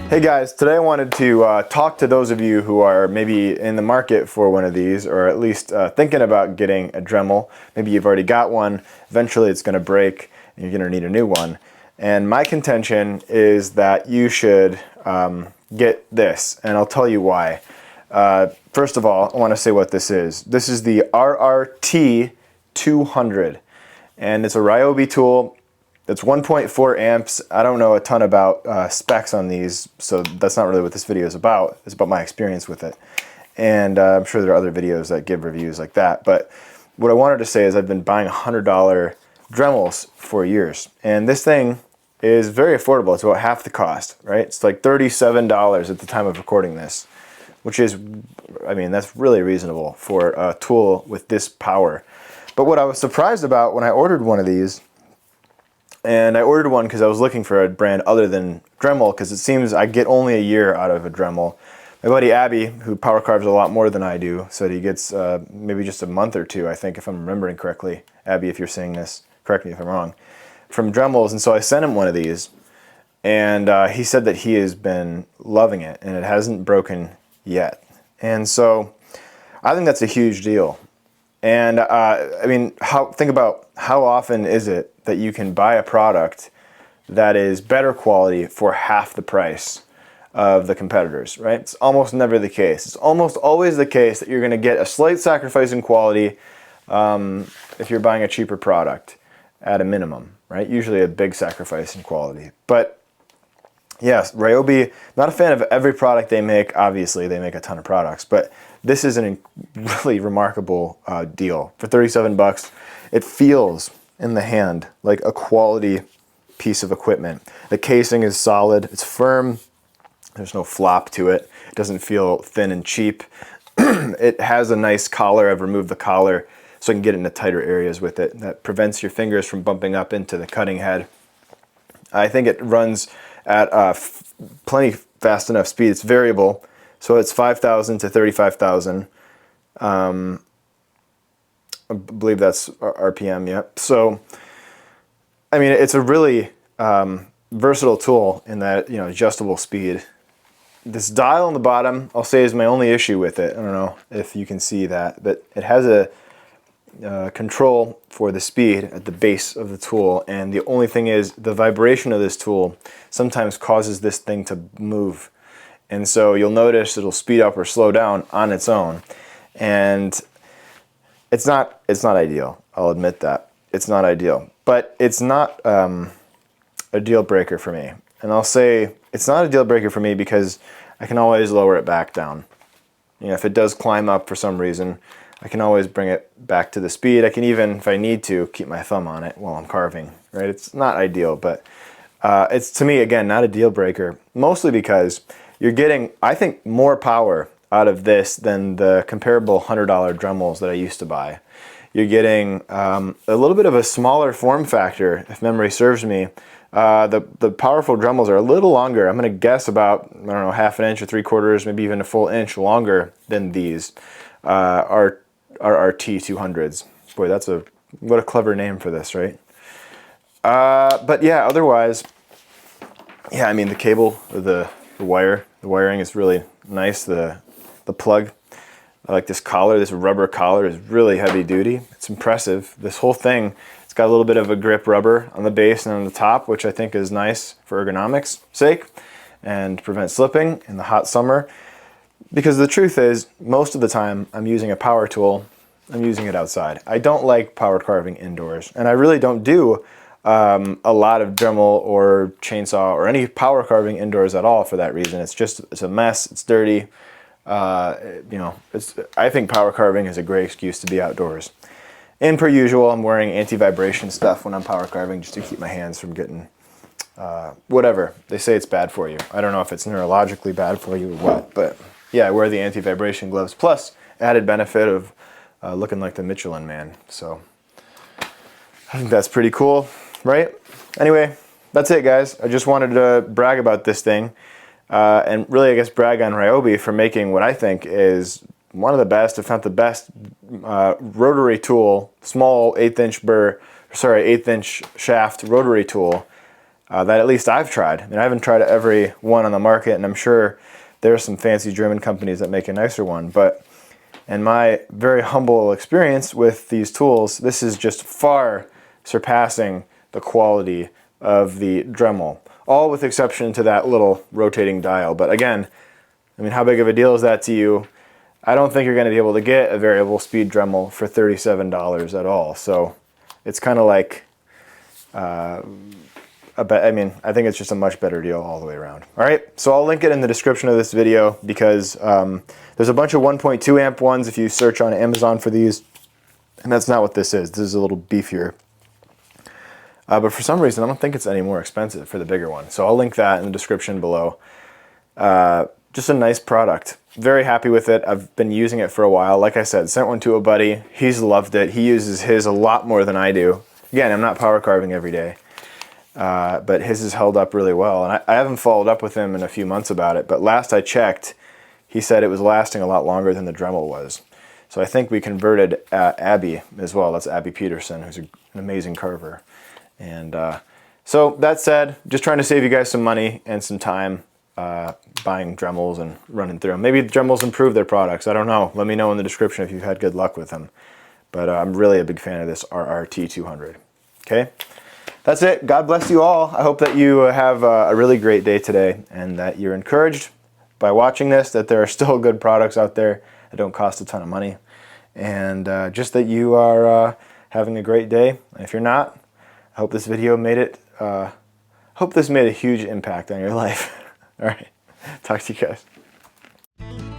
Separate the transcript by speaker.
Speaker 1: Hey guys, today I wanted to talk to those of you who are maybe in the market for one of these, or at least thinking about getting a Dremel. Maybe you've already got one, eventually it's going to break and you're going to need a new one. And my contention is that you should get this, and I'll tell you why. First of all, I want to say what this is. This is the RRT 200, and it's a Ryobi tool. It's 1.4 amps. I don't know a ton about specs on these, so that's not really what this video is about. It's about my experience with it. And I'm sure there are other videos that give reviews like that. But what I wanted to say is I've been buying $100 Dremels for years. And this thing is very affordable. It's about half the cost, right? It's like $37 at the time of recording this, which is, I mean, that's really reasonable for a tool with this power. But what I was surprised about when I ordered one of these, and I ordered one because I was looking for a brand other than Dremel, because it seems I get only a year out of a Dremel. My buddy Abby, who power carves a lot more than I do, said he gets maybe just a month or two, I think, if I'm remembering correctly. Abby, if you're saying this, correct me if I'm wrong, from Dremels. And so I sent him one of these, and he said that he has been loving it, and it hasn't broken yet. And so I think that's a huge deal. And I mean, think about how often is it that you can buy a product that is better quality for half the price of the competitors, right? It's almost never the case. It's almost always the case that you're going to get a slight sacrifice in quality if you're buying a cheaper product at a minimum, right? Usually a big sacrifice in quality. But yes, Ryobi, not a fan of every product they make. Obviously, they make a ton of products, but this is a really remarkable deal. For 37 bucks, it feels in the hand like a quality piece of equipment. The casing is solid, it's firm, there's no flop to it, it doesn't feel thin and cheap. It has a nice collar. I've removed the collar so I can get into tighter areas with it. That prevents your fingers from bumping up into the cutting head. I think it runs at plenty fast enough speed. It's variable, so it's 5,000 to 35,000. I believe that's RPM, yep. So, I mean, it's a really versatile tool in that, you know, adjustable speed. This dial on the bottom, I'll say, is my only issue with it. I don't know if you can see that, but it has a control for the speed at the base of the tool, and the only thing is the vibration of this tool sometimes causes this thing to move. And so you'll notice it'll speed up or slow down on its own. And it's not ideal. I'll admit that. It's not ideal. But it's not a deal breaker for me. And I'll say it's not a deal breaker for me because I can always lower it back down. You know, if it does climb up for some reason, I can always bring it back to the speed. I can even, if I need to, keep my thumb on it while I'm carving, right? It's not ideal, but it's, to me, again, not a deal breaker, mostly because you're getting, I think, more power out of this than the comparable $100 Dremels that I used to buy. You're getting a little bit of a smaller form factor, if memory serves me. The powerful Dremels are a little longer. I'm going to guess about, I don't know, half an inch or 3/4, maybe even a full inch longer than these RRT 200s. Boy, what a clever name for this, right? But yeah, otherwise, yeah, I mean, the cable, the wiring is really nice. The plug, I like this collar. This rubber collar is really heavy duty. It's impressive. This whole thing, it's got a little bit of a grip rubber on the base and on the top, which I think is nice for ergonomics sake and prevent slipping in the hot summer. Because the truth is, most of the time I'm using a power tool, I'm using it outside. I don't like power carving indoors, and I really don't do a lot of Dremel or chainsaw or any power carving indoors at all for that reason. It's a mess, it's dirty. You know, I think power carving is a great excuse to be outdoors. And per usual, I'm wearing anti-vibration stuff when I'm power carving just to keep my hands from getting whatever. They say it's bad for you. I don't know if it's neurologically bad for you or what, but yeah, I wear the anti-vibration gloves, plus added benefit of looking like the Michelin Man. So I think that's pretty cool, right? Anyway, that's it, guys. I just wanted to brag about this thing. And really, I guess, brag on Ryobi for making what I think is one of the best, if not the best, rotary tool, small 1/8 inch shaft rotary tool that at least I've tried. I mean, I haven't tried every one on the market, and I'm sure there's some fancy German companies that make a nicer one, but in my very humble experience with these tools, this is just far surpassing the quality of the Dremel, all with exception to that little rotating dial. But again, I mean, how big of a deal is that to you? I don't think you're going to be able to get a variable speed Dremel for $37 at all. So it's kind of like, I mean, I think it's just a much better deal all the way around. All right, so I'll link it in the description of this video because there's a bunch of 1.2 amp ones if you search on Amazon for these, and that's not what this is. This is a little beefier. But for some reason, I don't think it's any more expensive for the bigger one. So I'll link that in the description below. Just a nice product. Very happy with it. I've been using it for a while. Like I said, sent one to a buddy. He's loved it. He uses his a lot more than I do. Again, I'm not power carving every day, but his has held up really well. And I haven't followed up with him in a few months about it, but last I checked, he said it was lasting a lot longer than the Dremel was. So I think we converted Abby as well. That's Abby Peterson, who's an amazing carver. And so that said, just trying to save you guys some money and some time buying Dremels and running through them. Maybe the Dremels improve their products. I don't know. Let me know in the description if you've had good luck with them. But I'm really a big fan of this RRT200. Okay, that's it. God bless you all. I hope that you have a really great day today and that you're encouraged by watching this, that there are still good products out there that don't cost a ton of money. And just that you are having a great day. And if you're not, I hope this video made it, hope this made a huge impact on your life. All right, talk to you guys.